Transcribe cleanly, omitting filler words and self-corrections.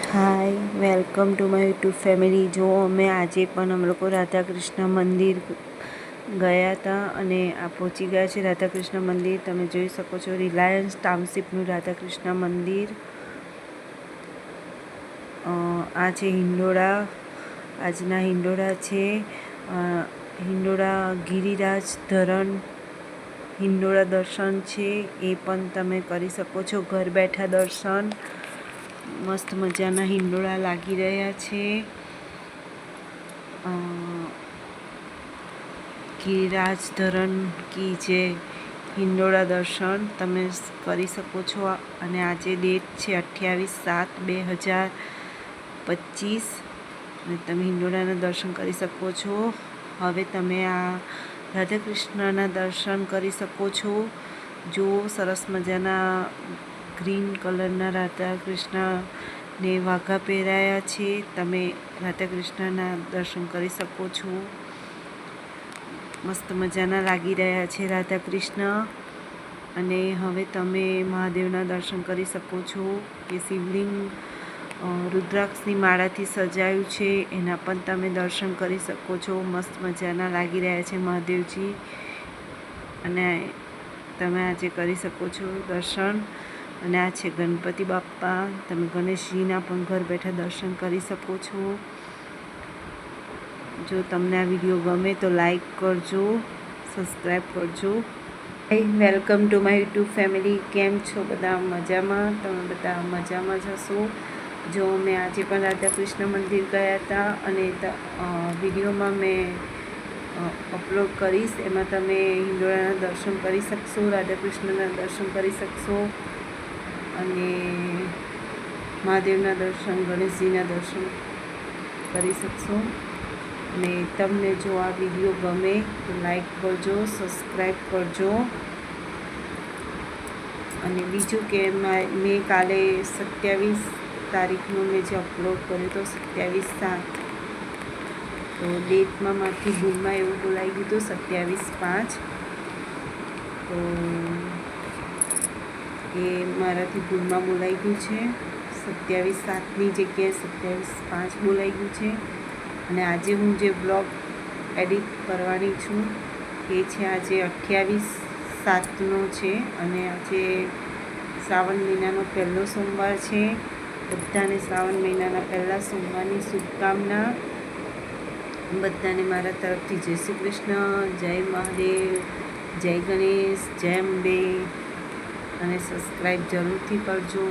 Hi, welcome to my YouTube family. જો આજે પણ અમે લોકો રાધાકૃષ્ણ મંદિર ગયા હતા અને આ પહોંચી ગયા છે રાધાકૃષ્ણ મંદિર. તમે જોઈ શકો છો રિલાયન્સ ટાઉનશીપનું રાધાકૃષ્ણ મંદિર. આ છે હિંડોળા. આજના હિંડોળા છે હિંડોળા ગિરિરાજ ધરણ હિંડોળા દર્શન છે. એ પણ તમે કરી શકો છો ઘર બેઠા દર્શન. મસ્ત મજાના હિંડોળા લાગી રહ્યા છે. ગિરિરાજ ધરણ કી જે હિંડોળા દર્શન તમે કરી શકો છો. અને આજે ડેટ છે 28/7/2025 અને તમે હિંડોળાના દર્શન કરી શકો છો. હવે તમે આ રાધાકૃષ્ણના દર્શન કરી શકો છો. જો સરસ મજાના ગ્રીન કલરના રાધાકૃષ્ણને વાઘા પહેરાયા છે. તમે રાધાકૃષ્ણના દર્શન કરી શકો છો. મસ્ત મજાના લાગી રહ્યા છે રાધાકૃષ્ણ. અને હવે તમે મહાદેવના દર્શન કરી શકો છો કે શિવલિંગ રુદ્રાક્ષની માળાથી સજાયું છે. એના પણ તમે દર્શન કરી શકો છો. મસ્ત મજાના લાગી રહ્યા છે મહાદેવજી. અને તમે આજે કરી શકો છો દર્શન. અને આ છે ગણપતિ બાપ્પા. તમે ગણેશજીના પણ ઘર બેઠા દર્શન કરી શકો છો. જો તમને આ વિડીયો ગમે તો લાઈક કરજો, સબસ્ક્રાઈબ કરજો. Welcome to my YouTube family. કેમ છો બધા? મજામાં? તમે બધા મજામાં જ હશો. જો મેં આજે પણ રાધાકૃષ્ણ મંદિર ગયા હતા અને વિડીયોમાં મેં અપલોડ કરીશ. એમાં તમે હિંડોળાના દર્શન કરી શકશો, રાધાકૃષ્ણના દર્શન કરી શકશો અને મહાદેવના દર્શન, ગણેશજીના દર્શન કરી શકશો. અને તમને જો આ વિડીયો ગમે તો લાઈક કરજો, સબસ્ક્રાઈબ કરજો. અને બીજું કે મેં કાલે 27 તારીખનું મેં જે અપલોડ કર્યું તો 27/7 તો ડેટમાં મારાથી ભૂલમાં એવું બોલાઈ ગયું હતું 27/5. તો એ મારાથી ભૂલમાં બોલાઈ ગયું છે. 27/7ની જગ્યાએ 27/5 બોલાઈ ગયું છે. અને આજે હું જે બ્લોગ એડિટ કરવાની છું એ છે આજે 28/7નો છે. અને આજે શ્રાવણ મહિનાનો પહેલો સોમવાર છે. બધાને શ્રાવણ મહિનાના પહેલા સોમવારની શુભકામના. બધાને મારા તરફથી જય શ્રી કૃષ્ણ, જય મહાદેવ, જય ગણેશ, જય અંબે. અને સબસ્ક્રાઈબ જરૂરથી કરજો.